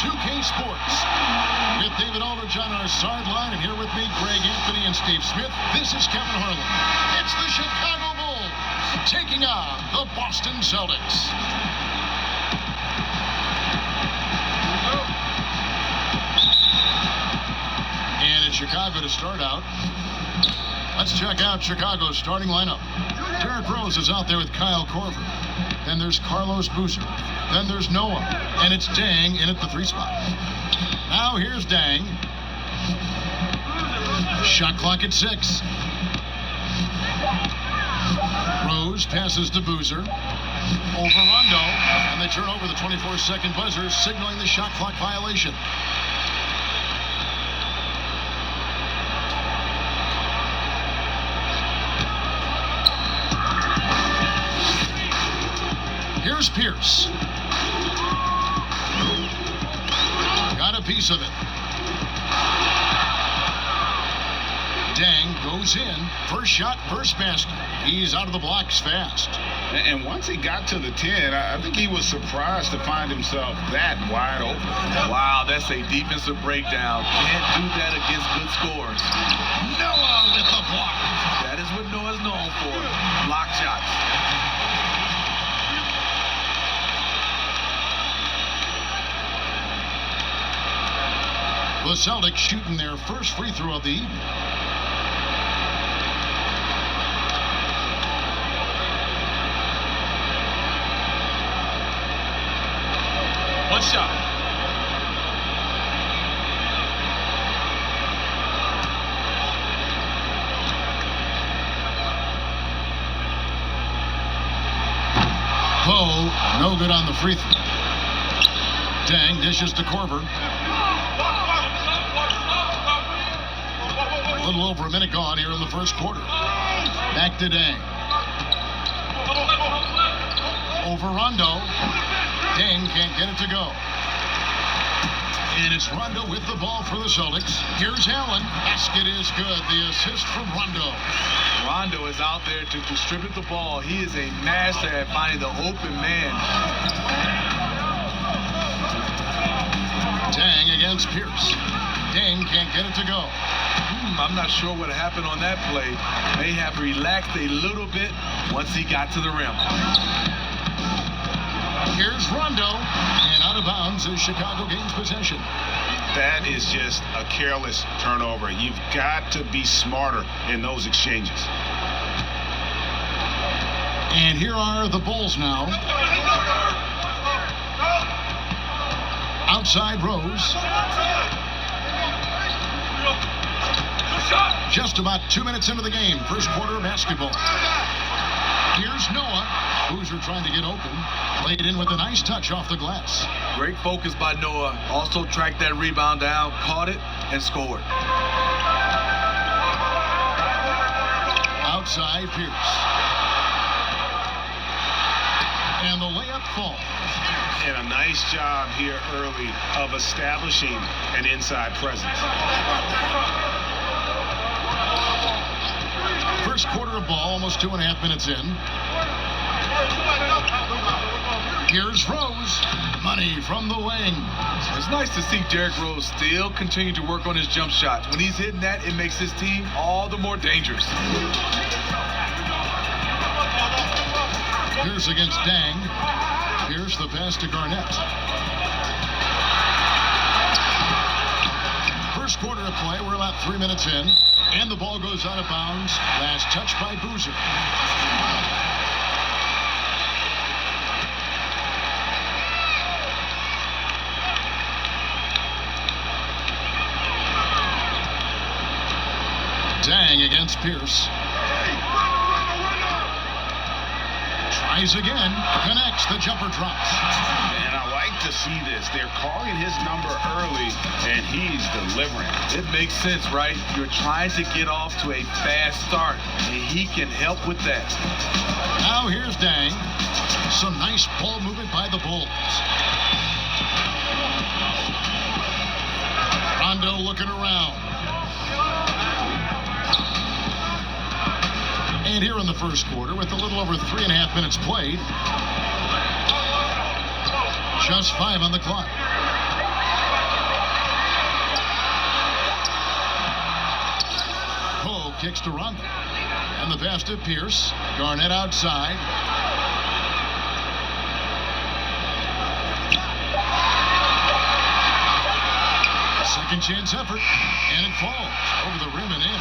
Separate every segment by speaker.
Speaker 1: 2K Sports. With David Aldridge on our sideline, and here with me, Greg Anthony and Steve Smith. This is Kevin Harlan. It's the Chicago Bulls taking on the Boston Celtics. And it's Chicago to start out. Let's check out Chicago's starting lineup. Derrick Rose is out there with Kyle Korver. Then there's Carlos Boozer. Then there's Noah. And it's Dang in at the 3 spot. Now here's Dang. Shot clock at 6. Rose passes to Boozer. Over Rondo. And they turn over the 24-second buzzer, signaling the shot clock violation. Here's Pierce. Got a piece of it. Dang goes in. First shot, first basket. He's out of the blocks fast.
Speaker 2: And once he got to the 10, I think he was surprised to find himself that wide open.
Speaker 3: Wow, that's a defensive breakdown. Can't do that against good scores.
Speaker 1: Noah with the block.
Speaker 3: That is what Noah's known for. Block shots.
Speaker 1: The Celtics shooting their first free throw of the evening.
Speaker 3: One shot.
Speaker 1: Poe, no good on the free throw. Dang dishes to Korver. A little over a minute gone here in the first quarter. Back to Dang. Over Rondo. Dang can't get it to go. And it's Rondo with the ball for the Celtics. Here's Allen. Basket is good. The assist from Rondo.
Speaker 3: Rondo is out there to distribute the ball. He is a master at finding the open man.
Speaker 1: Dang against Pierce. Dang can't get it to go.
Speaker 3: I'm not sure what happened on that play. May have relaxed a little bit once he got to the rim.
Speaker 1: Here's Rondo, and out of bounds as Chicago gains possession.
Speaker 2: That is just a careless turnover. You've got to be smarter in those exchanges.
Speaker 1: And here are the Bulls now. Outside Rose. Just about 2 minutes into the game, first quarter of basketball. Here's Noah. Boozer trying to get open. Laid in with a nice touch off the glass.
Speaker 3: Great focus by Noah. Also tracked that rebound down, caught it, and scored.
Speaker 1: Outside Pierce. And the layup falls.
Speaker 2: And a nice job here early of establishing an inside presence.
Speaker 1: First quarter of ball, almost 2.5 minutes in. Here's Rose. Money from the wing.
Speaker 3: It's nice to see Derrick Rose still continue to work on his jump shot. When he's hitting that, it makes his team all the more dangerous.
Speaker 1: Here's against Dang. Here's the pass to Garnett. First quarter of play, we're about 3 minutes in. And the ball goes out of bounds. Last touch by Boozer. Dang against Pierce. Tries again. Connects. The jumper drops.
Speaker 2: And I like to see this. They're calling his number early, and he's delivering.
Speaker 3: It makes sense, right? You're trying to get off to a fast start, and he can help with that.
Speaker 1: Now here's Dang. Some nice ball movement by the Bulls. Rondo looking around. And here in the first quarter, with a little over 3.5 minutes played, just 5 on the clock. kicks to Rondo. And the pass to Pierce. Garnett outside. A second chance effort. And it falls over the rim and in.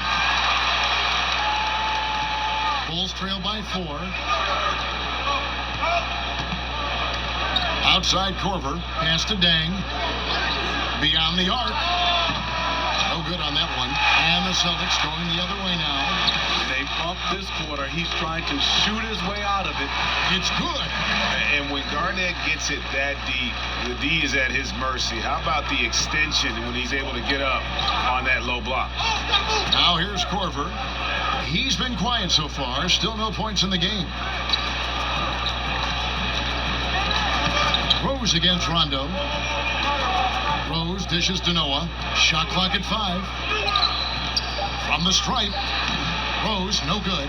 Speaker 1: Bulls trail by 4. Outside Korver. Pass to Dang. Beyond the arc. No good on that one. And the Celtics going the other way now.
Speaker 3: They bumped this quarter. He's trying to shoot his way out of it.
Speaker 1: It's good.
Speaker 2: And when Garnett gets it that deep, the D is at his mercy. How about the extension when he's able to get up on that low block?
Speaker 1: Now here's Korver. He's been quiet so far. Still no points in the game. Rose against Rondo. Rose dishes to Noah. Shot clock at 5. From the stripe. Rose, no good.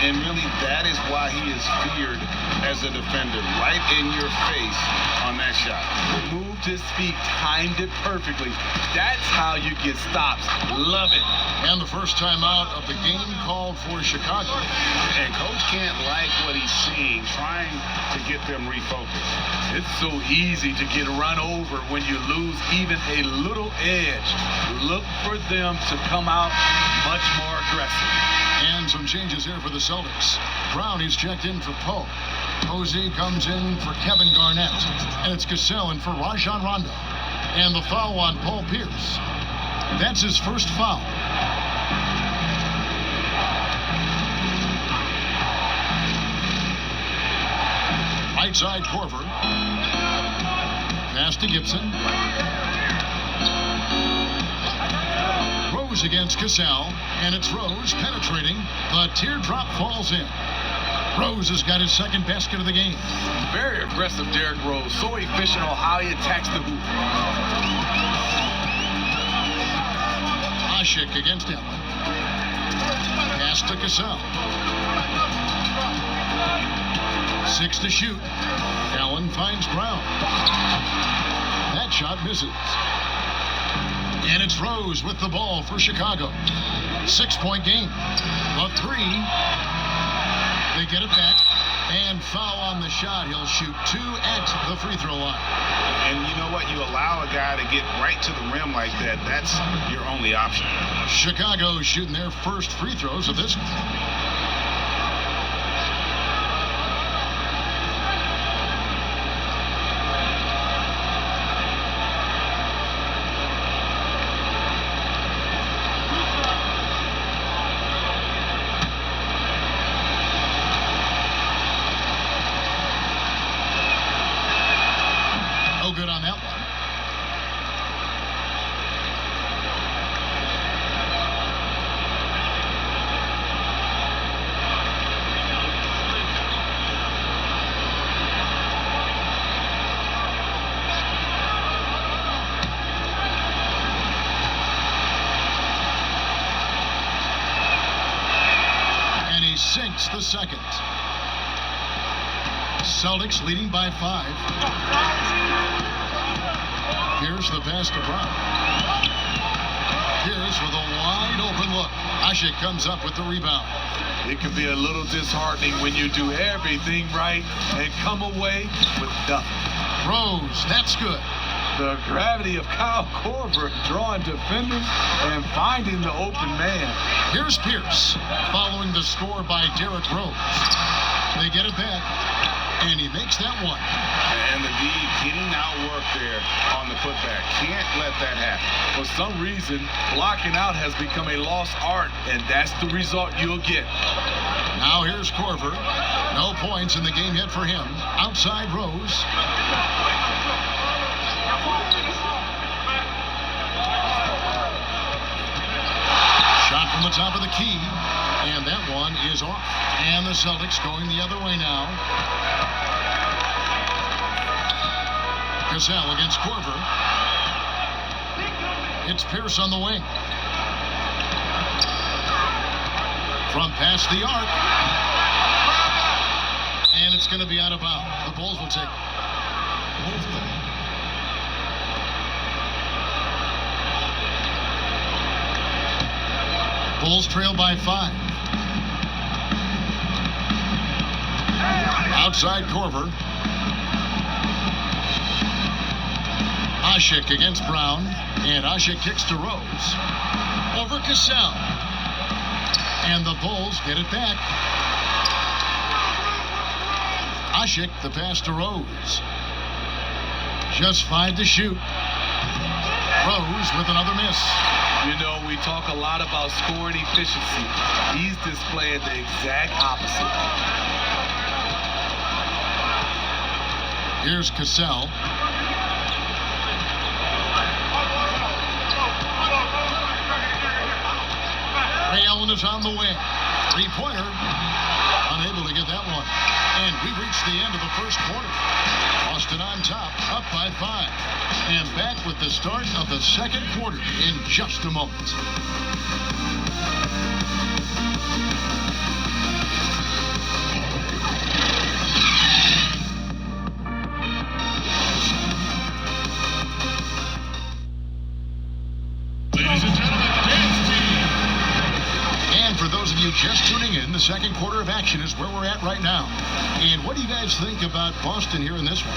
Speaker 2: And really, that is why he is feared as a defender. Right in your face on that shot.
Speaker 3: Moved his feet, timed it perfectly. That's how you get stops. Love it.
Speaker 1: And the first time out of the game called for Chicago.
Speaker 2: And coach can't like what he's seeing, trying to get them refocused.
Speaker 3: It's so easy to get run over when you lose even a little edge. Look for them to come out much more aggressive.
Speaker 1: And some changes here for the Celtics. Brown is checked in for Poe. Posey comes in for Kevin Garnett. And it's Cassell in for Rajon Rondo. And the foul on Paul Pierce. That's his first foul. Right side Korver. Pass to Gibson. Rose against Cassell. And it's Rose penetrating. The teardrop falls in. Rose has got his second basket of the game.
Speaker 3: Very aggressive, Derrick Rose. So efficient on how he attacks the hoop.
Speaker 1: Ashik against Allen. Pass to Cassell. 6 to shoot. Allen finds Brown. That shot misses. And it's Rose with the ball for Chicago. 6-point game. A 3. They get it back. And foul on the shot. He'll shoot 2 at the free throw line.
Speaker 2: And you know what? You allow a guy to get right to the rim like that. That's your only option.
Speaker 1: Chicago shooting their first free throws of this one. Good on that one. And he sinks the second. Celtics leading by 5. Here's the pass to Brown. Here's with a wide open look. Ashik comes up with the rebound.
Speaker 3: It can be a little disheartening when you do everything right and come away with nothing.
Speaker 1: Rose, that's good.
Speaker 3: The gravity of Kyle Korver drawing defenders and finding the open man.
Speaker 1: Here's Pierce following the score by Derrick Rose. They get it back, and he makes that one.
Speaker 2: And the D getting outworked there on the putback. Can't let that happen.
Speaker 3: For some reason, blocking out has become a lost art, and that's the result you'll get.
Speaker 1: Now here's Korver. No points in the game yet for him. Outside Rose. Shot from the top of the key. And that one is off. And the Celtics going the other way now. Cassell against Korver. It's Pierce on the wing. From past the arc. And it's going to be out of bounds. The Bulls will take it. Bulls trail by 5. Outside Corver. Ashik against Brown. And Ashik kicks to Rose. Over Cassell. And the Bulls get it back. Ashik, the pass to Rose. Just 5 to shoot. Rose with another miss.
Speaker 3: You know, we talk a lot about scoring efficiency. He's displaying the exact opposite.
Speaker 1: Here's Cassell. Ray Allen is on the wing. 3-pointer. Unable to get that one. And we've reached the end of the first quarter. Boston on top, up by 5. And back with the start of the second quarter in just a moment. Ladies and gentlemen, the dance team. And for those of you just tuning in, the second quarter of action is where we're at right now. And what do you guys think about Boston here in this one?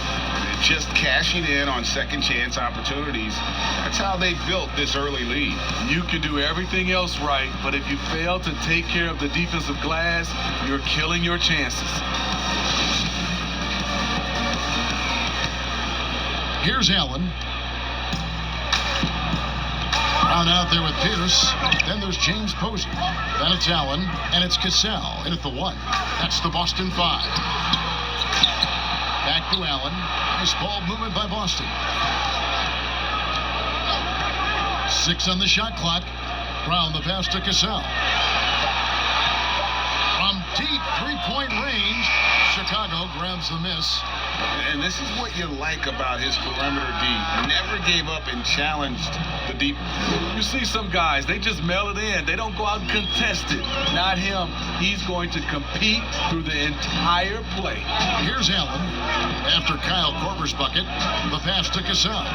Speaker 2: Just cashing in on second chance opportunities. That's how they built this early lead.
Speaker 3: You can do everything else right, but if you fail to take care of the defensive glass, you're killing your chances.
Speaker 1: Here's Allen. Brown out there with Pierce. Then there's James Posey. Then it's Allen, and it's Cassell in at the 1. That's the Boston 5. Back to Allen. Nice ball movement by Boston. 6 on the shot clock. Brown the pass to Cassell. From deep 3-point range, Chicago grabs the miss.
Speaker 2: And this is what you like about his perimeter D. Never gave up and challenged the deep.
Speaker 3: You see some guys, they just mail it in. They don't go out and contest it. Not him. He's going to compete through the entire play.
Speaker 1: Here's Allen. After Kyle Korver's bucket, the pass to Cassell.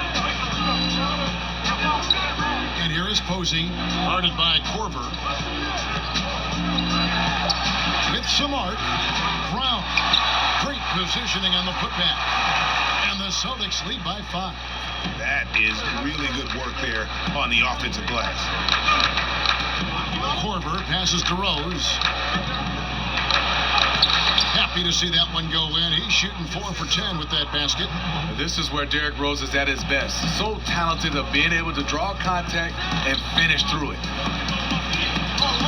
Speaker 1: And here is Posey, guarded by Korver. With some arc, Brown. Great positioning on the putback. And the Celtics lead by 5.
Speaker 2: That is really good work there on the offensive glass.
Speaker 1: Korver passes to Rose. Happy to see that one go in. He's shooting 4 for 10 with that basket.
Speaker 3: This is where Derrick Rose is at his best. So talented of being able to draw contact and finish through it.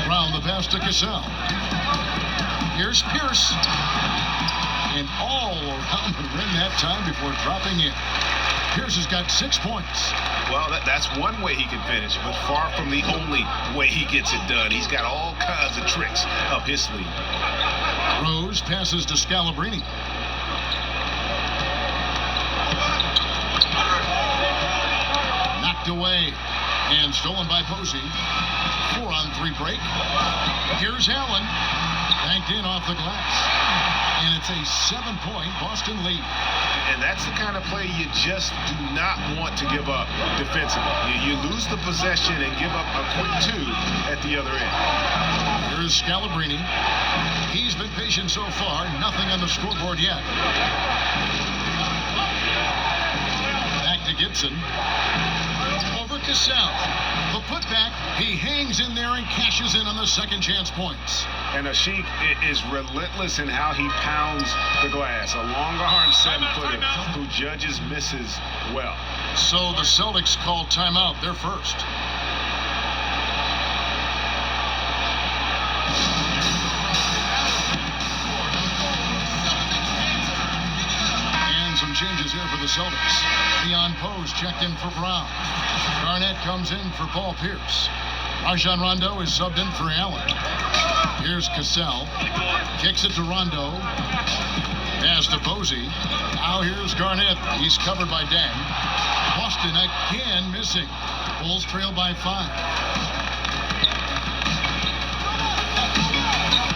Speaker 1: Brown the pass to Cassell. Here's Pierce. And all around the rim that time before dropping in. Pierce has got 6 points.
Speaker 2: Well, that's one way he can finish, but far from the only way he gets it done. He's got all kinds of tricks up his sleeve.
Speaker 1: Rose passes to Scalabrine. Knocked away and stolen by Posey. 4-on-3 break. Here's Allen. Banked in off the glass. And it's a 7-point Boston lead.
Speaker 2: And that's the kind of play you just do not want to give up defensively. You lose the possession and give up a quick 2 at the other end.
Speaker 1: Here's Scalabrine. He's been patient so far. Nothing on the scoreboard yet. Back to Gibson. Over Cassell. The putback. He hangs in there and cashes in on the second chance points.
Speaker 2: And Ashik is relentless in how he pounds the glass. A long-arm 7-footer who judges misses well.
Speaker 1: So the Celtics call timeout. They're first. And some changes here for the Celtics. Leon Pose checked in for Brown. Garnett comes in for Paul Pierce. Rajon Rondo is subbed in for Allen. Here's Cassell. Kicks it to Rondo. Pass to Posey. Now here's Garnett. He's covered by Deng. Boston again missing. Bulls trail by 5.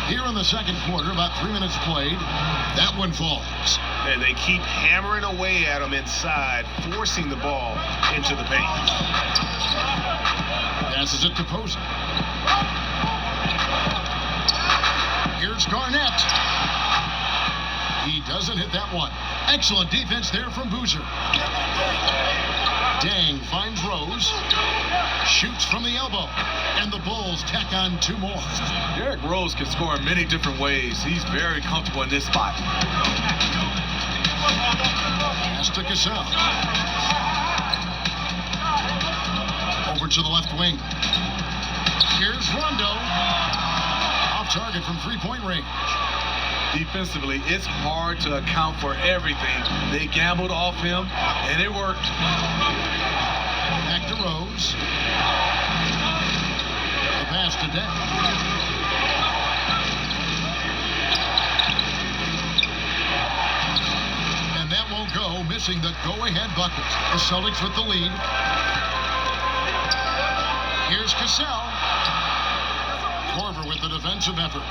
Speaker 1: Here in the second quarter, about 3 minutes played. That one falls.
Speaker 2: And they keep hammering away at him inside, forcing the ball into the paint.
Speaker 1: Passes it to Posey. Here's Garnett. He doesn't hit that one. Excellent defense there from Boozer. Dang finds Rose. Shoots from the elbow. And the Bulls tack on 2 more.
Speaker 3: Derrick Rose can score in many different ways. He's very comfortable in this spot.
Speaker 1: Pass to Cassell. Over to the left wing. Here's Rondo. Off target from 3-point range.
Speaker 3: Defensively, it's hard to account for everything. They gambled off him, and it worked.
Speaker 1: Back to Rose. The pass to Dent. And that won't go, missing the go-ahead bucket. The Celtics with the lead. Here's Cassell. Korver with the defensive effort.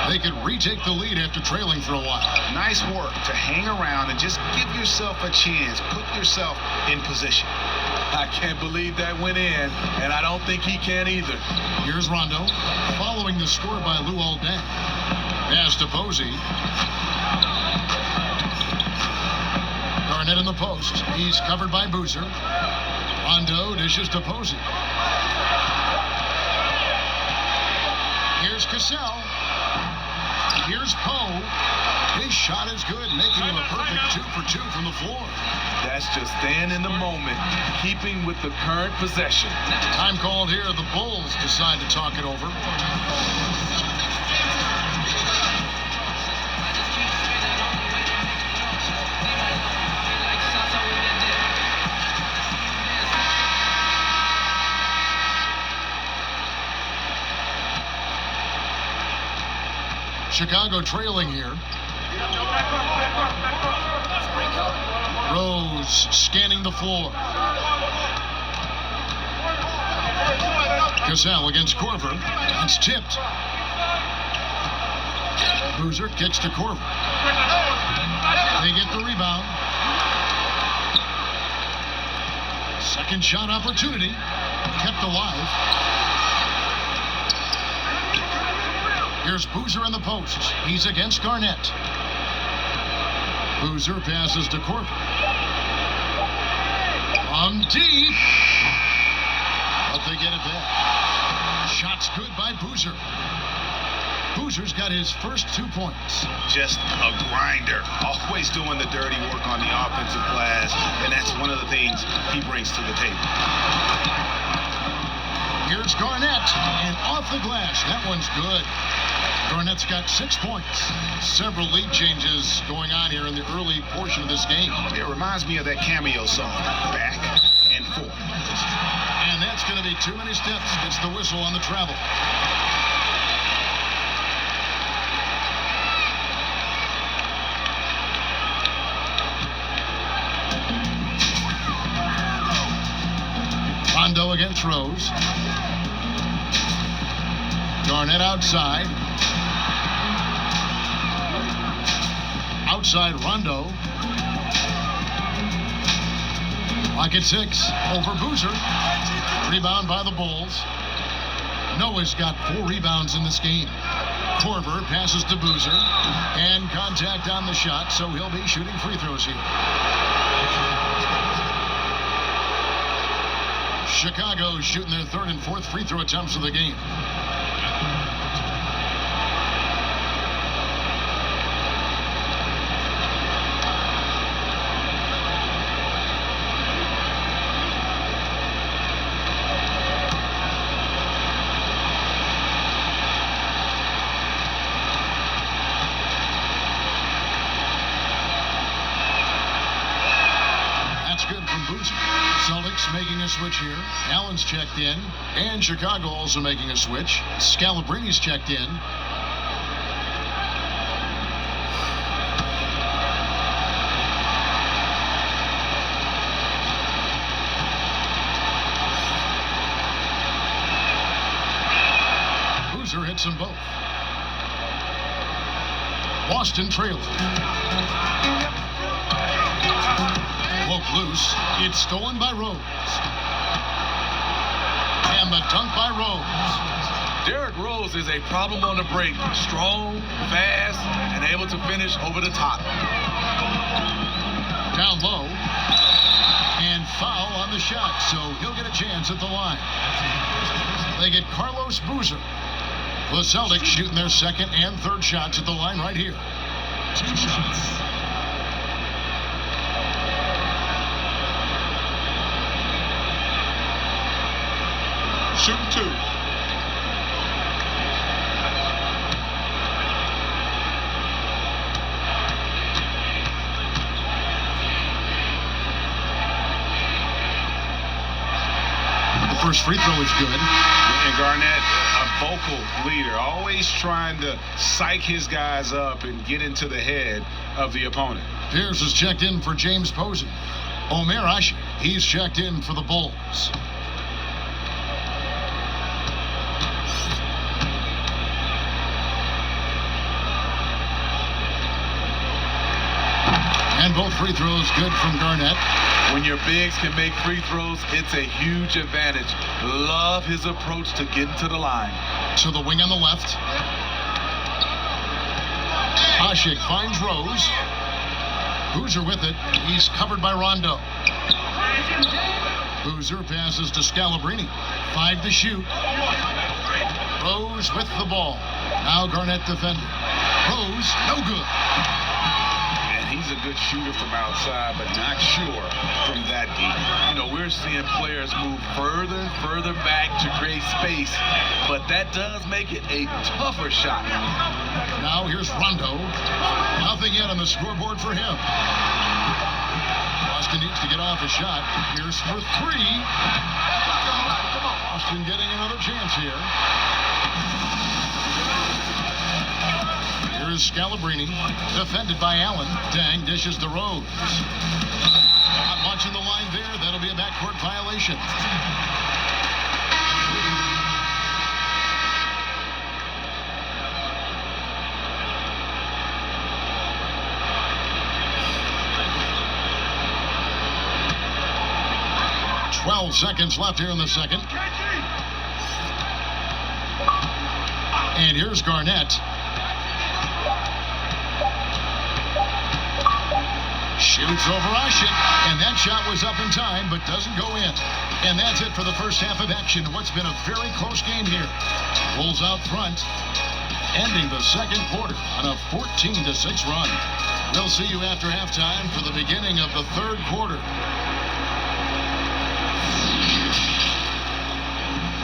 Speaker 1: They could retake the lead after trailing for a while.
Speaker 2: Nice work to hang around and just give yourself a chance. Put yourself in position.
Speaker 3: I can't believe that went in, and I don't think he can either.
Speaker 1: Here's Rondo, following the score by Luol Deng. Pass to Posey. Garnett in the post. He's covered by Boozer. Rondo dishes to Posey. Here's Cassell. Here's Poe. His shot is good, making him a perfect 2 for 2 from the floor.
Speaker 3: That's just staying in the moment, keeping with the current possession.
Speaker 1: Time called here. The Bulls decide to talk it over. Chicago trailing here. Rose scanning the floor. Cassell against Korver. It's tipped. Boozer kicks to Korver. They get the rebound. Second shot opportunity. Kept alive. Here's Boozer in the post. He's against Garnett. Boozer passes to Korver. From deep. But they get it back. Shot's good by Boozer. Boozer's got his first 2 points.
Speaker 2: Just a grinder. Always doing the dirty work on the offensive glass. And that's one of the things he brings to the table.
Speaker 1: Here's Garnett. And off the glass. That one's good. Garnett's got 6 points. Several lead changes going on here in the early portion of this game.
Speaker 2: It reminds me of that cameo song, Back and Forth.
Speaker 1: And that's going to be too many steps. Gets the whistle on the travel. Rondo against Rose. Garnett outside. Outside Rondo. Lock at 6. Over Boozer. Rebound by the Bulls. Noah's got 4 rebounds in this game. Korver passes to Boozer. And contact on the shot, so he'll be shooting free throws here. Chicago shooting their 3rd and 4th free throw attempts of the game. Celtics making a switch here. Allen's checked in. And Chicago also making a switch. Scalabrini's checked in. Boozer hits them both. Boston trails. Woke loose. It's stolen by Rose. And the dunk by Rose.
Speaker 3: Derrick Rose is a problem on the break. Strong, fast, and able to finish over the top.
Speaker 1: Down low. And foul on the shot, so he'll get a chance at the line. They get Carlos Boozer. The Celtics shooting their second and third shots at the line right here. 2 shots.
Speaker 4: Shooting 2.
Speaker 1: First free throw is good.
Speaker 2: And Garnett, a vocal leader, always trying to psych his guys up and get into the head of the opponent.
Speaker 1: Pierce is checked in for James Posey. Omer Ashe, he's checked in for the Bulls. And both free throws good from Garnett.
Speaker 3: When your bigs can make free throws, it's a huge advantage. Love his approach to getting to the line.
Speaker 1: To the wing on the left. Ashe finds Rose. Boozer with it. He's covered by Rondo. Boozer passes to Scalabrine. 5 to shoot. Rose with the ball. Now Garnett defending. Rose, no good.
Speaker 2: He's a good shooter from outside, but not sure from that deep.
Speaker 3: You know, we're seeing players move further and further back to create space, but that does make it a tougher shot.
Speaker 1: Now here's Rondo. Nothing yet on the scoreboard for him. Boston needs to get off a shot. Here's for 3. Boston getting another chance here. Here's Scalabrine, defended by Allen. Dang dishes to Rose. Not much in the line there. That'll be a backcourt violation. .12 seconds left here in the second. And here's Garnett. Shoots over Ashe, and that shot was up in time, but doesn't go in. And that's it for the first half of action. What's been a very close game here. Bulls out front, ending the second quarter on a 14-6 run. We'll see you after halftime for the beginning of the third quarter.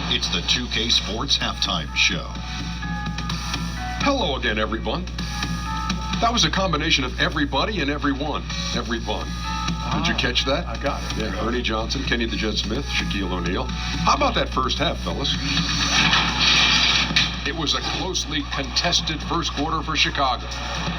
Speaker 5: It's the 2K Sports Halftime Show.
Speaker 6: Hello again, everyone. That was a combination of everybody and everyone. Everyone. Did you catch that?
Speaker 3: I got it.
Speaker 6: Yeah, Ernie Johnson, Kenny the Jet Smith, Shaquille O'Neal. How about that first half, fellas? It was a closely contested first quarter for Chicago.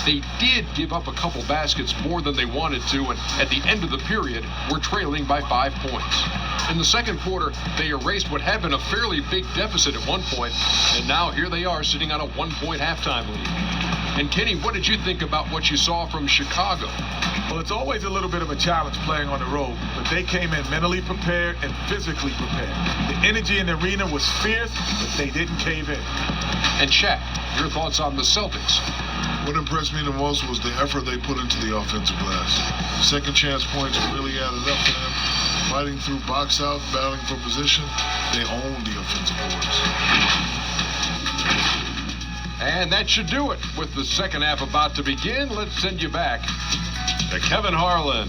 Speaker 6: They did give up a couple baskets more than they wanted to, and at the end of the period, were trailing by 5 points. In the second quarter, they erased what had been a fairly big deficit at one point, and now here they are sitting on a 1-point halftime lead. And Kenny, what did you think about what you saw from Chicago?
Speaker 4: Well, it's always a little bit of a challenge playing on the road, but they came in mentally prepared and physically prepared. The energy in the arena was fierce, but they didn't cave in.
Speaker 6: And Shaq, your thoughts on the Celtics?
Speaker 7: What impressed me the most was the effort they put into the offensive glass. Second chance points really added up for them. Fighting through box out, battling for position, they owned the offensive boards.
Speaker 6: And that should do it. With the second half about to begin, let's send you back to Kevin Harlan.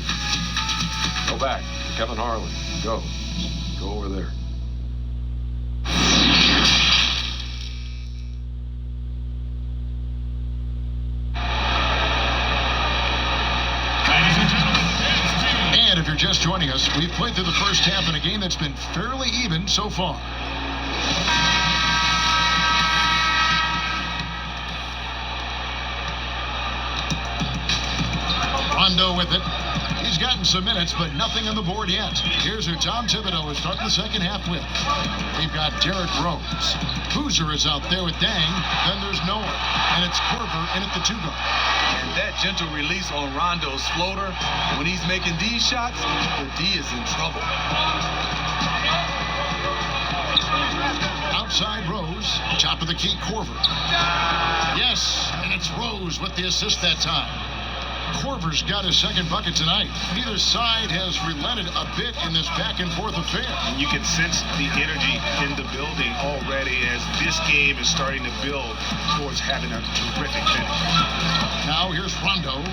Speaker 6: Go back to Kevin Harlan. Go. Go over there.
Speaker 1: And if you're just joining us, we've played through the first half in a game that's been fairly even so far. Rondo with it. He's gotten some minutes, but nothing on the board yet. Here's who Tom Thibodeau is starting the second half with. We've got Derrick Rose. Boozer is out there with Dang. Then there's Noah. And it's Korver in at the 2 guard.
Speaker 3: And that gentle release on Rondo's floater, when he's making these shots, the D is in trouble.
Speaker 1: Outside Rose. Top of the key, Korver. Yes, and it's Rose with the assist that time. Korver's got his second bucket tonight. Neither side has relented a bit in this back-and-forth affair.
Speaker 2: And you can sense the energy in the building already as this game is starting to build towards having a terrific finish.
Speaker 1: Now here's Rondo.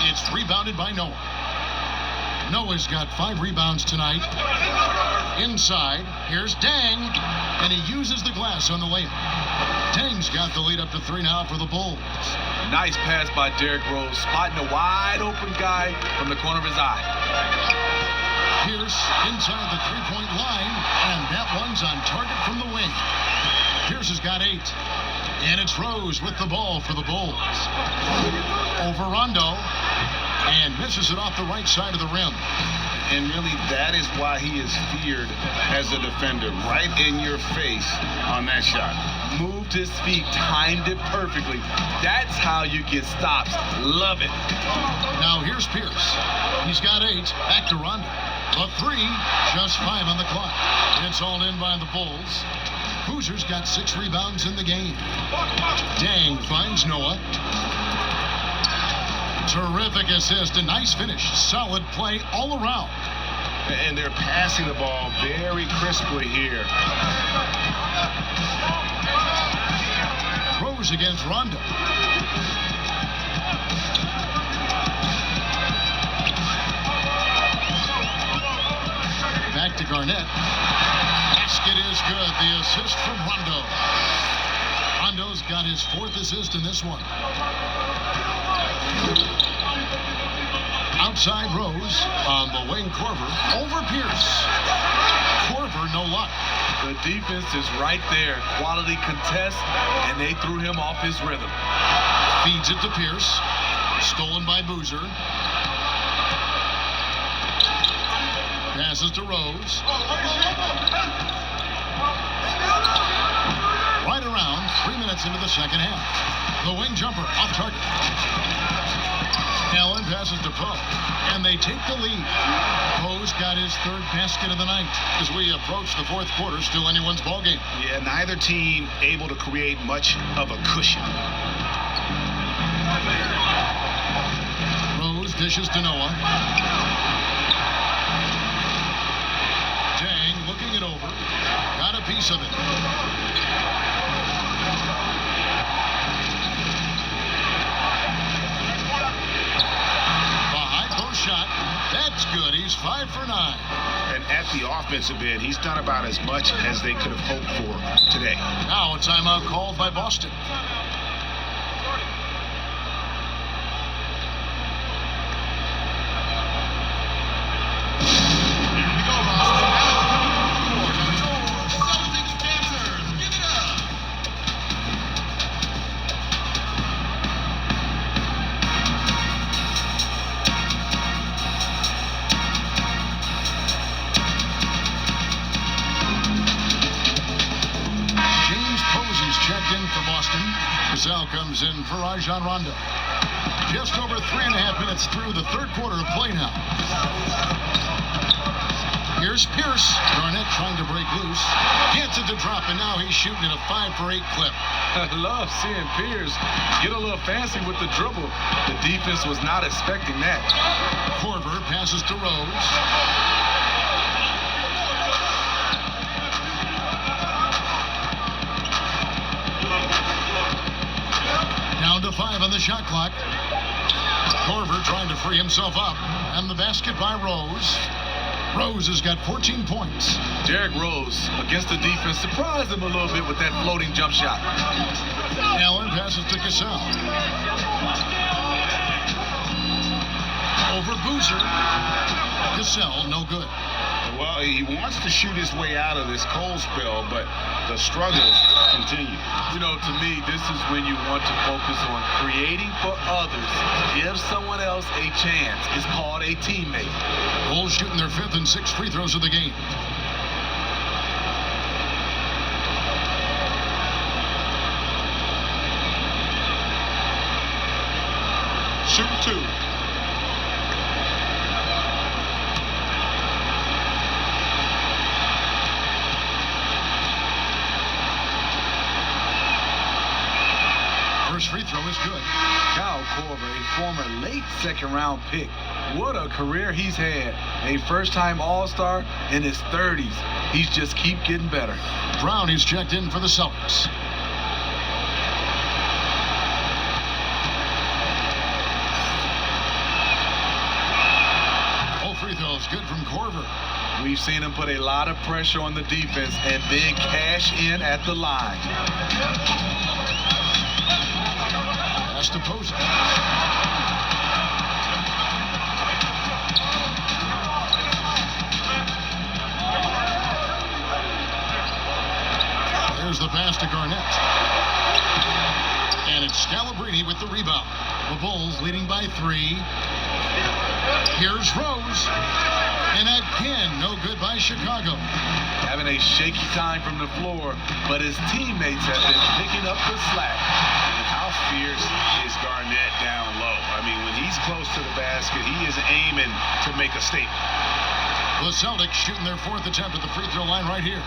Speaker 1: It's rebounded by Noah. Noah's got 5 rebounds tonight. Inside, here's Dang, and he uses the glass on the layup. Dang's got the lead up to 3 now for the Bulls.
Speaker 3: Nice pass by Derrick Rose, spotting a wide open guy from the corner of his eye.
Speaker 1: Pierce inside the 3-point line, and that one's on target from the wing. Pierce has got 8. And it's Rose with the ball for the Bulls. Over Rondo, and misses it off the right side of the rim.
Speaker 2: And really, that is why he is feared as a defender. Right in your face on that shot.
Speaker 3: Moved his feet, timed it perfectly. That's how you get stops. Love it.
Speaker 1: Now here's Pierce. He's got 8. Back to Rondo. A 3, just 5 on the clock. It's all in by the Bulls. Boozer's got 6 rebounds in the game. Dang finds Noah. Terrific assist, a nice finish. Solid play all around.
Speaker 2: And they're passing the ball very crisply here.
Speaker 1: Rose against Rondo. Back to Garnett. Basket is good. The assist from Rondo. Rondo's got his 4th assist in this one. Outside Rose on the wing, Korver over Pierce. Korver, no luck.
Speaker 3: The defense is right there. Quality contest, and they threw him off his rhythm.
Speaker 1: Feeds it to Pierce. Stolen by Boozer. Passes to Rose. Right around 3 minutes into the second half. The wing jumper off target. Allen passes to Poe, and they take the lead. Poe's got his 3rd basket of the night. As we approach the 4th quarter, still anyone's ball game.
Speaker 2: Yeah, neither team able to create much of a cushion.
Speaker 1: Rose dishes to Noah. Dang looking it over. Got a piece of it. Shot. That's good. He's 5 for 9.
Speaker 2: And at the offensive end, he's done about as much as they could have hoped for today.
Speaker 1: Now a timeout called by Boston. Here we go, Boston. Celtics dancers. Give it up. Checked in for Boston. Cassell comes in for Rajon Rondo. Just over 3.5 minutes through the 3rd quarter of play now. Here's Pierce. Garnett trying to break loose. Gets it to drop, and now he's shooting at a 5 for 8 clip.
Speaker 3: I love seeing Pierce get a little fancy with the dribble. The defense was not expecting that.
Speaker 1: Korver passes to Rose. Down to 5 on the shot clock. Korver trying to free himself up. And the basket by Rose. Rose has got 14 points.
Speaker 3: Derrick Rose, against the defense, surprised him a little bit with that floating jump shot.
Speaker 1: Allen passes to Cassell. Over Boozer. Cassell, no good.
Speaker 2: Well, he wants to shoot his way out of this cold spell, but the struggles continue.
Speaker 3: You know, to me, this is when you want to focus on creating for others. Give someone else a chance. It's called a teammate.
Speaker 1: Bulls shooting their 5th and 6th free throws of the game.
Speaker 7: Shoot 2.
Speaker 1: is good.
Speaker 3: Kyle Korver, a former late second-round pick. What a career he's had. A first-time All-Star in his 30s. He's just keep getting better.
Speaker 1: Brown is checked in for the Celtics. All free throws good from Korver.
Speaker 3: We've seen him put a lot of pressure on the defense and then cash in at the line.
Speaker 1: Pass to Posey. There's the pass to Garnett. And it's Scalabrine with the rebound. The Bulls leading by 3. Here's Rose. And again, no good by Chicago.
Speaker 3: Having a shaky time from the floor, but his teammates have been picking up the slack.
Speaker 2: And how fierce is Garnett down low? I mean, when he's close to the basket, he is aiming to make a statement.
Speaker 1: The Celtics shooting their 4th attempt at the free throw line right here.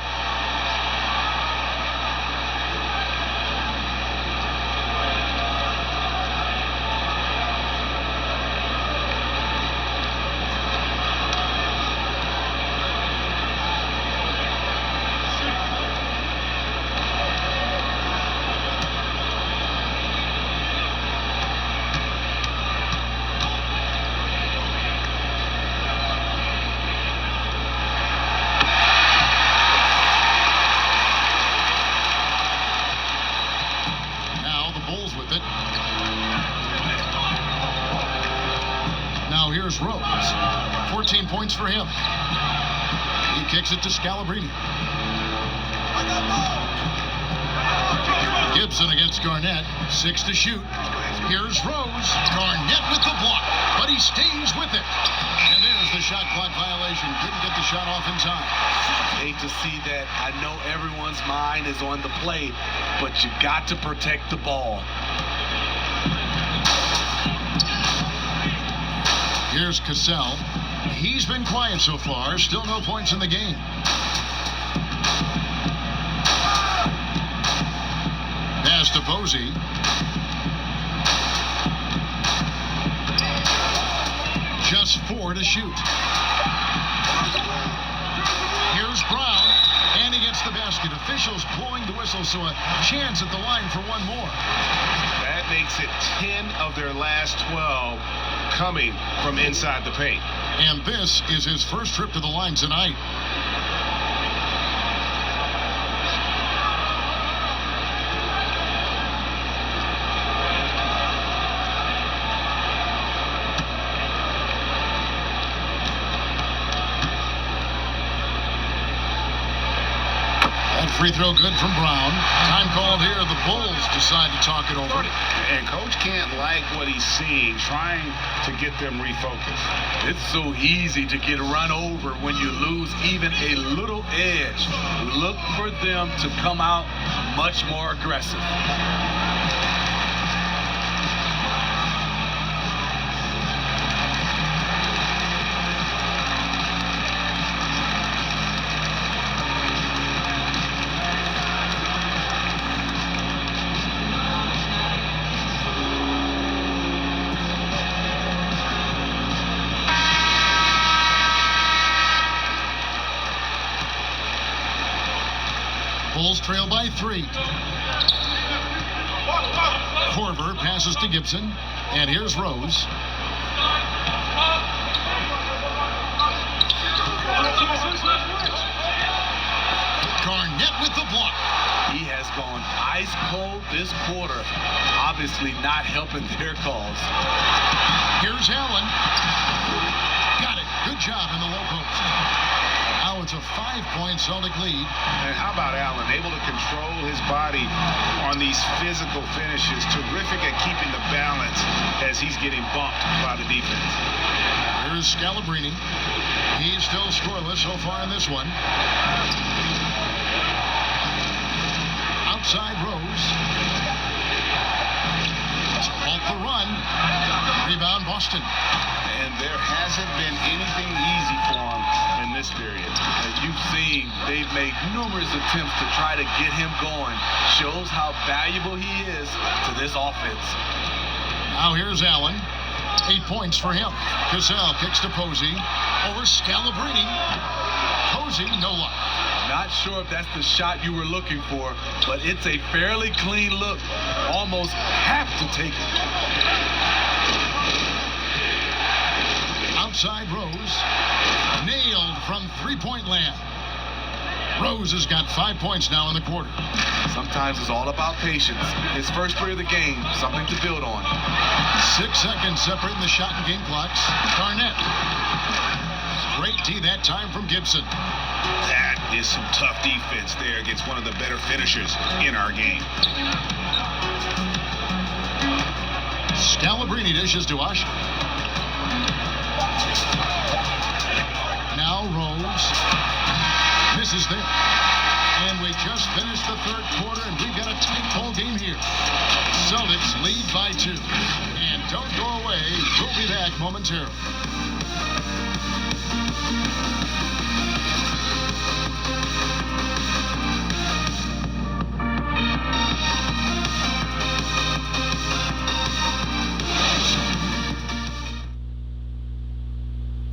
Speaker 1: Here's Rose. 14 points for him. He kicks it to Scalabrine. Gibson against Garnett. 6 to shoot. Here's Rose. Garnett with the block, but he stays with it. And there's the shot clock violation. Didn't get the shot off in time.
Speaker 3: Hate to see that. I know everyone's mind is on the play, but you got to protect the ball.
Speaker 1: Here's Cassell. He's been quiet so far. Still no points in the game. Pass to Posey. Just 4 to shoot. Here's Brown. And he gets the basket. Officials blowing the whistle, so a chance at the line for one more.
Speaker 2: That makes it 10 of their last 12 coming from inside the paint.
Speaker 1: And this is his first trip to the line tonight. Free throw good from Brown. Time called here. The Bulls decide to talk it over.
Speaker 2: And Coach can't like what he's seeing, trying to get them refocused.
Speaker 3: It's so easy to get run over when you lose even a little edge. Look for them to come out much more aggressive.
Speaker 1: Bulls trail by 3. Korver passes to Gibson. And here's Rose. Garnett with the block.
Speaker 3: He has gone ice cold this quarter. Obviously not helping their cause.
Speaker 1: Here's Allen. Got it. Good job in the low post. Now it's a 5-point Celtic lead.
Speaker 2: And how about Allen? Able to control his body on these physical finishes. Terrific at keeping the balance as he's getting bumped by the defense.
Speaker 1: Here's Scalabrine. He's still scoreless so far in this one. Outside Rose. To halt the run. Rebound Boston.
Speaker 2: And there hasn't been anything easy for him in this period.
Speaker 3: As you've seen, they've made numerous attempts to try to get him going. Shows how valuable he is to this offense.
Speaker 1: Now here's Allen. 8 points for him. Cassell kicks to Posey. Over Scalabrine. Posey, no luck.
Speaker 3: Not sure if that's the shot you were looking for, but it's a fairly clean look. Almost have to take it.
Speaker 1: Outside Rose. Nailed from three-point land. Rose has got 5 points now in the quarter.
Speaker 3: Sometimes it's all about patience. His first three of the game, something to build on.
Speaker 1: 6 seconds separating the shot and game clocks. Garnett. Great D that time from Gibson.
Speaker 2: That is some tough defense there against one of the better finishers in our game.
Speaker 1: Scalabrine dishes to Usher. Now Rose. Misses there. And we just finished the third quarter, and we've got a tight ball game here. Celtics lead by 2. And don't go away. We'll be back momentarily.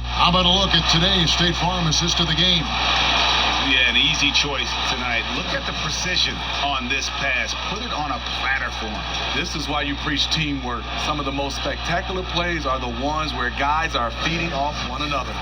Speaker 1: How about a look at today's State Farm assist of the game?
Speaker 2: Yeah, an easy choice tonight. Look at the precision on this pass. Put it on a platter for him.
Speaker 3: This is why you preach teamwork. Some of the most spectacular plays are the ones where guys are feeding off one another.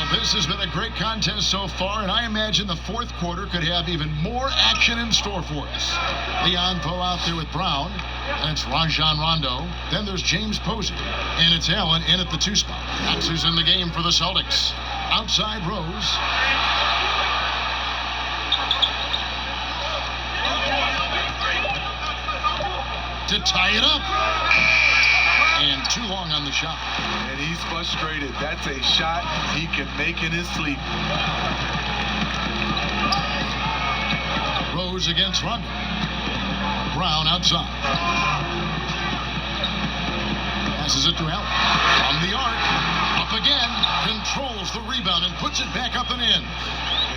Speaker 1: This has been a great contest so far, and I imagine the fourth quarter could have even more action in store for us. Leon Poe out there with Brown, and it's Rajon Rondo. Then there's James Posey, and it's Allen in at the 2 spot. That's who's in the game for the Celtics. Outside Rose. To tie it up. And too long on the shot.
Speaker 3: And he's frustrated. That's a shot he can make in his sleep.
Speaker 1: Rose against Rondo. Brown outside. Passes it to Allen. From the arc. Up again. Controls the rebound and puts it back up and in.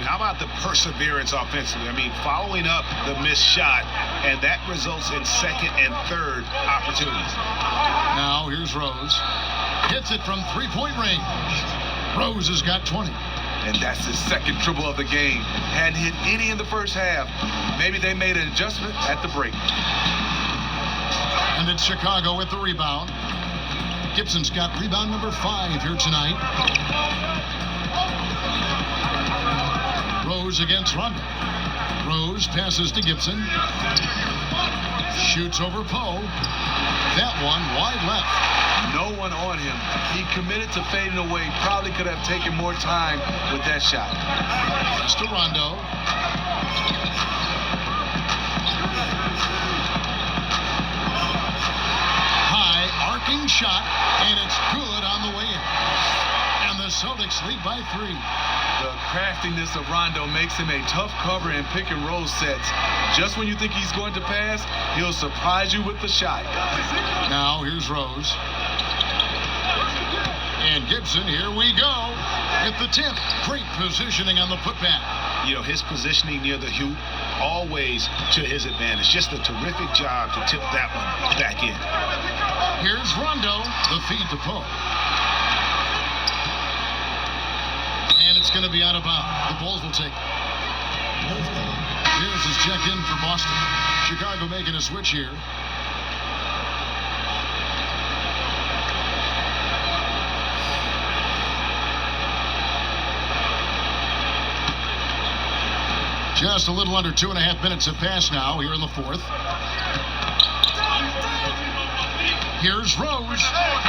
Speaker 2: And how about the perseverance offensively? I mean, following up the missed shot, and that results in second and third opportunities.
Speaker 1: Now here's Rose. Hits it from three-point range. Rose has got 20.
Speaker 3: And that's his second triple of the game. Hadn't hit any in the first half. Maybe they made an adjustment at the break.
Speaker 1: And it's Chicago with the rebound. Gibson's got rebound number 5 here tonight. Rose against Rondo. Rose passes to Gibson. Shoots over Poe. That one wide left.
Speaker 3: No one on him. He committed to fading away. Probably could have taken more time with that shot.
Speaker 1: Pass to Rondo. High arcing shot, and it's good on the way in. And the Celtics lead by 3.
Speaker 3: The craftiness of Rondo makes him a tough cover in pick and roll sets. Just when you think he's going to pass, he'll surprise you with the shot.
Speaker 1: Now here's Rose. And Gibson, here we go. At the tip, great positioning on the putback.
Speaker 2: You know, his positioning near the hoop, always to his advantage. Just a terrific job to tip that one back in.
Speaker 1: Here's Rondo, the feed to Poe. And it's going to be out of bounds. The Bulls will take it. Here's his check in for Boston. Chicago making a switch here. Just a little under 2.5 minutes have passed now here in the fourth. Here's Rose,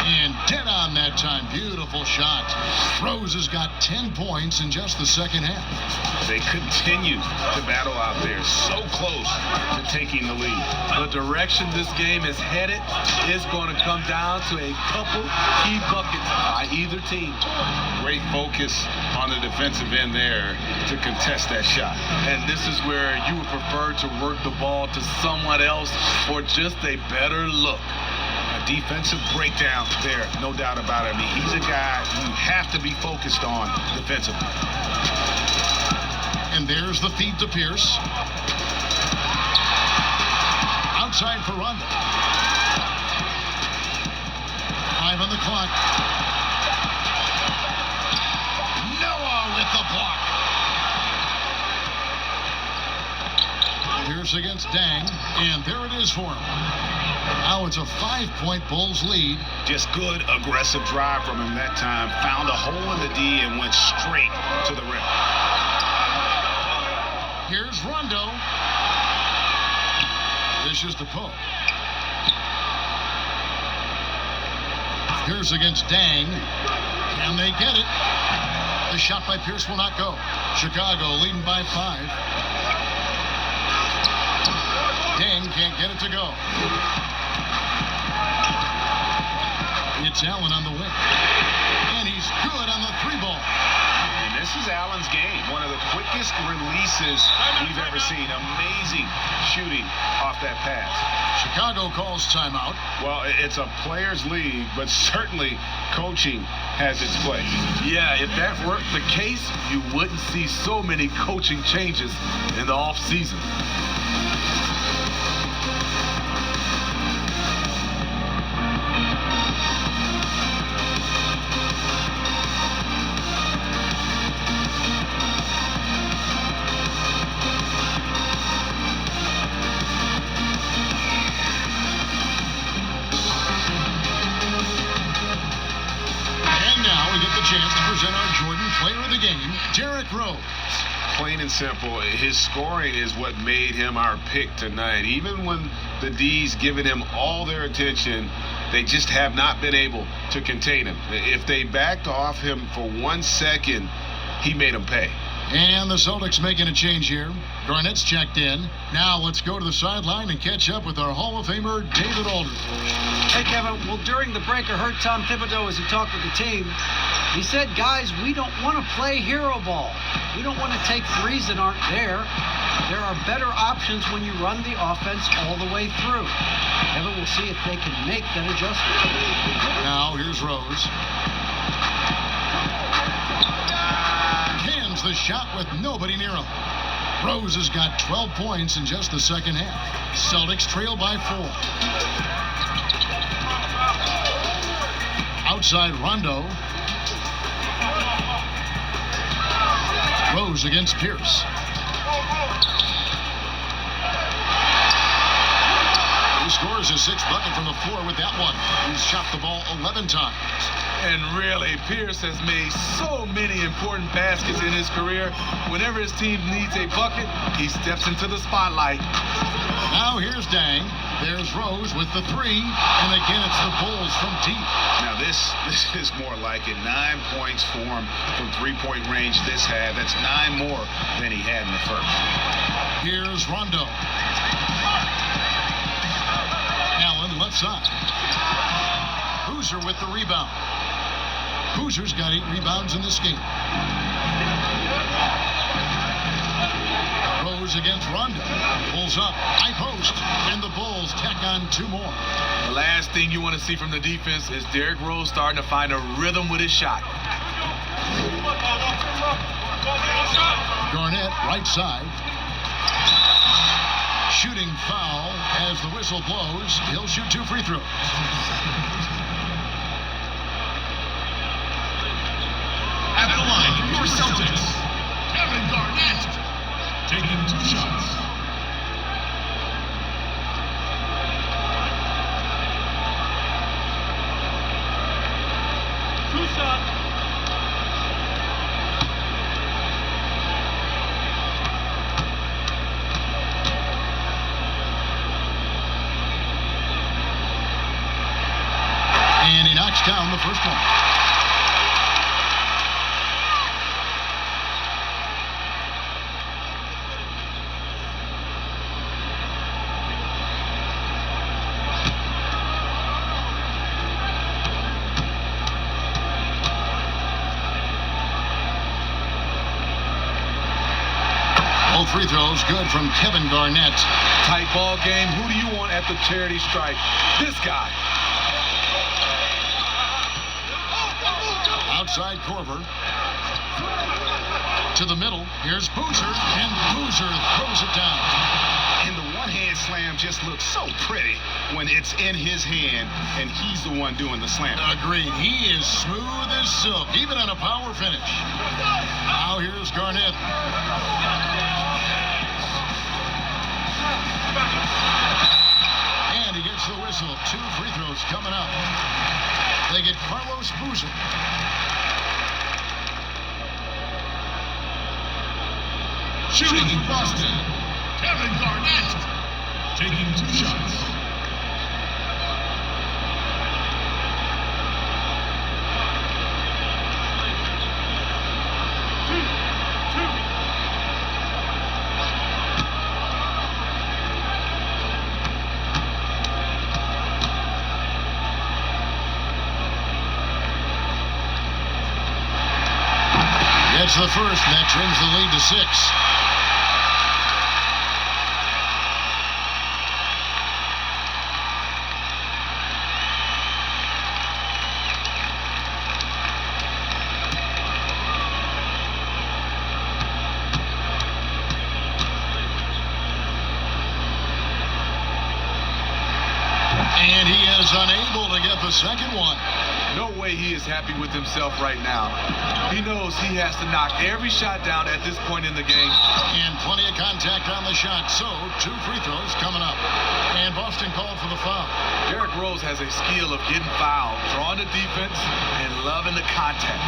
Speaker 1: and dead on that time. Beautiful shot. Rose has got 10 points in just the second half.
Speaker 2: They continue to battle out there, so close to taking the lead.
Speaker 3: The direction this game is headed is going to come down to a couple key buckets by either team.
Speaker 2: Great focus on the defensive end there to contest that shot.
Speaker 3: And this is where you would prefer to work the ball to someone else for just a better look.
Speaker 2: A defensive breakdown there, no doubt about it. I mean, he's a guy you have to be focused on defensively.
Speaker 1: And there's the feed to Pierce. Outside for Rondo. 5 on the clock. Noah with the block. Pierce against Dang, and there it is for him. Now it's a 5-point Bulls lead.
Speaker 2: Just good, aggressive drive from him that time. Found a hole in the D and went straight to the rim.
Speaker 1: Here's Rondo. Dishes to Pope. Pierce against Dang. Can they get it? The shot by Pierce will not go. Chicago leading by 5. Dang can't get it to go. It's Allen on the wing. And he's good on the 3-ball.
Speaker 2: And this is Allen's game. One of the quickest releases we've ever seen. Amazing shooting off that pass.
Speaker 1: Chicago calls timeout.
Speaker 2: Well, it's a players' league, but certainly coaching has its place.
Speaker 3: Yeah, if that weren't the case, you wouldn't see so many coaching changes in the offseason.
Speaker 1: Chance to present our Jordan Player of the Game, Derrick Rose.
Speaker 2: Plain and simple, his scoring is what made him our pick tonight. Even when the D's given him all their attention, they just have not been able to contain him. If they backed off him for 1 second, he made them pay.
Speaker 1: And the Celtics making a change here. Garnett's checked in. Now let's go to the sideline and catch up with our Hall of Famer, David Aldridge.
Speaker 8: Hey, Kevin. Well, during the break, I heard Tom Thibodeau as he talked with the team. He said, guys, we don't want to play hero ball. We don't want to take threes that aren't there. There are better options when you run the offense all the way through. Kevin, we'll see if they can make that adjustment.
Speaker 1: Now here's Rose. Cans the shot with nobody near him. Rose has got 12 points in just the second half. Celtics trail by 4. Outside Rondo. Rose against Pierce. He scores his 6th bucket from the floor with that one. He's shot the ball 11 times.
Speaker 3: And really, Pierce has made so many important baskets in his career. Whenever his team needs a bucket, he steps into the spotlight.
Speaker 1: Now here's Dang. There's Rose with the 3. And again, it's the Bulls from deep.
Speaker 2: Now this is more like it. 9 points for him from 3-point range this half. That's 9 more than he had in the first.
Speaker 1: Here's Rondo. Allen left side. Boozer with the rebound. Boozer's got 8 rebounds in this game. Rose against Rondo. Pulls up. High post. And the Bulls tack on 2 more.
Speaker 3: The last thing you want to see from the defense is Derrick Rose starting to find a rhythm with his shot.
Speaker 1: Garnett, right side. Shooting foul as the whistle blows. He'll shoot 2 free throws.
Speaker 9: At the line, your Celtics, Kevin Garnett, taking 2 shots.
Speaker 1: first one. All free throws good from Kevin Garnett.
Speaker 3: Tight ball game. Who do you want at the charity stripe? This guy.
Speaker 1: Outside Corver. To the middle. Here's Boozer, and Boozer throws it down.
Speaker 2: And the one-hand slam just looks so pretty when it's in his hand and he's the one doing the slam.
Speaker 1: Agreed. He is smooth as silk, even on a power finish. Now here's Garnett. And he gets the whistle. 2 free throws coming up. They get Carlos Boozer.
Speaker 9: Shooting Boston, Kevin Garnett. Taking 2 shots.
Speaker 1: Gets the first, and that trims the lead to 6. And he is unable to get the second one.
Speaker 3: No way he is happy with himself right now. He knows he has to knock every shot down at this point in the game.
Speaker 1: And plenty of contact on the shot, so 2 free throws coming up. And Boston called for the foul.
Speaker 3: Derrick Rose has a skill of getting fouled, drawing the defense, and loving the contact.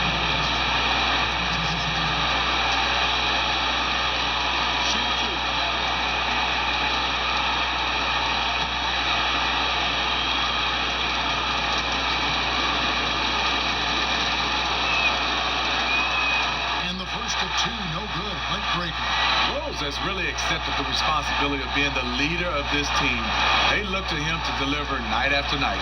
Speaker 1: No good. Heartbreaker.
Speaker 3: Rose has really accepted the responsibility of being the leader of this team. They look to him to deliver night after night.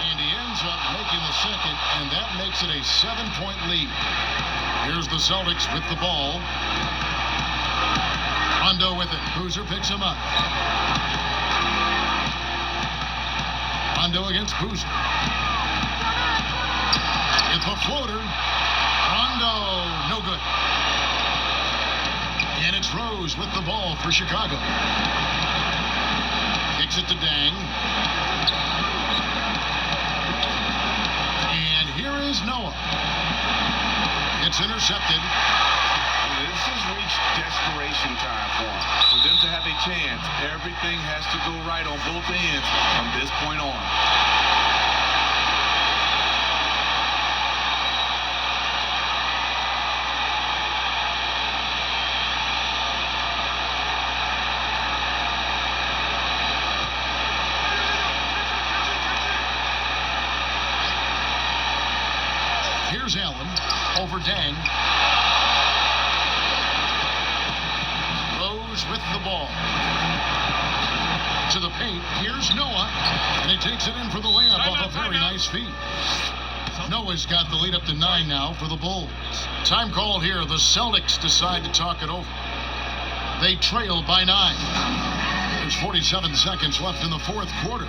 Speaker 1: And he ends up making the second, and that makes it a 7-point lead. Here's the Celtics with the ball. Rondo with it. Boozer picks him up. Rondo against Boozer. It's a floater. Rondo, no good. And it's Rose with the ball for Chicago. Kicks it to Dang. And here is Noah. It's intercepted.
Speaker 2: This has reached desperation time for him.
Speaker 3: For them to have a chance, everything has to go right on both ends from this point on.
Speaker 1: Here's Allen over Dang. With the ball to the paint. Here's Noah, and he takes it in for the layup off a very nice feed. Noah's got the lead up to 9 now for the Bulls. Time called here. The Celtics decide to talk it over. They trail by 9. There's 47 seconds left in the 4th quarter.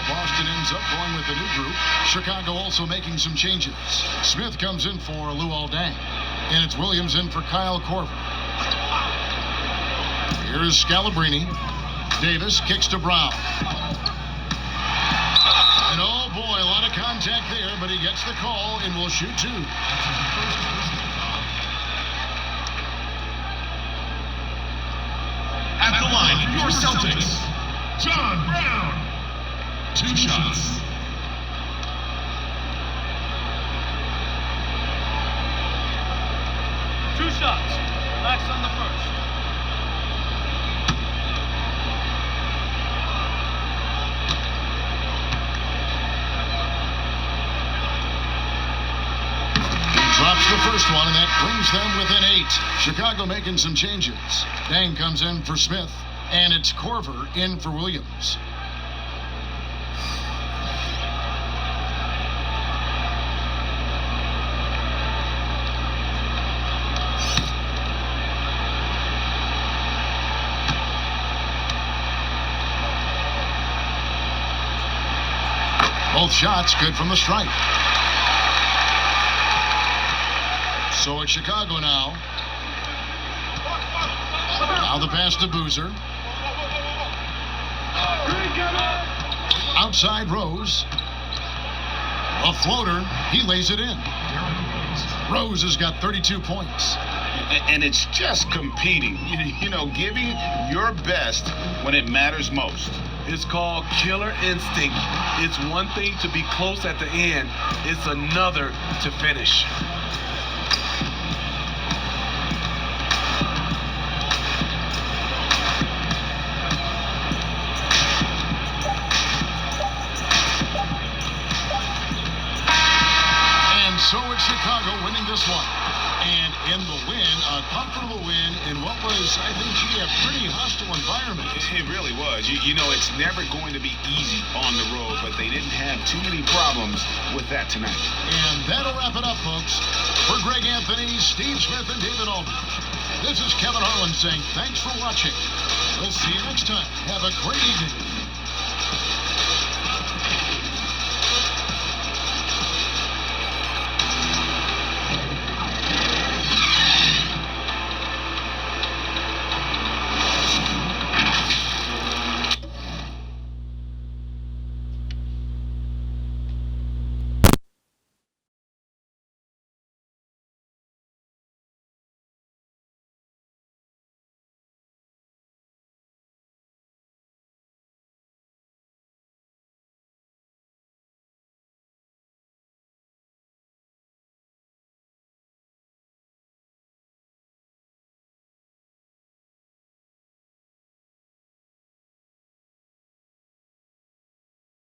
Speaker 1: Boston ends up going with the new group. Chicago also making some changes. Smith comes in for Luol Deng. And it's Williams in for Kyle Korver. Here's Scalabrine. Davis kicks to Brown. And oh boy, a lot of contact there, but he gets the call and will shoot 2.
Speaker 9: At the line, your Celtics, John Brown. 2 shots.
Speaker 10: Two shots. Relax on the first.
Speaker 1: Drops the first one, and that brings them within 8. Chicago making some changes. Dang comes in for Smith, and it's Corver in for Williams. Both shots good from the stripe. So it's Chicago now. Now the pass to Boozer. Outside Rose. A floater. He lays it in. Rose has got 32 points.
Speaker 2: And it's just competing. You know, giving your best when it matters most.
Speaker 3: It's called killer instinct. It's one thing to be close at the end. It's another to finish.
Speaker 1: So it's Chicago winning this one. And in the win, a comfortable win in what was, I think, a pretty hostile environment.
Speaker 2: It really was. You know, it's never going to be easy on the road, but they didn't have too many problems with that tonight.
Speaker 1: And that'll wrap it up, folks. For Greg Anthony, Steve Smith, and David Aldridge, this is Kevin Harlan saying thanks for watching. We'll see you next time. Have a great evening.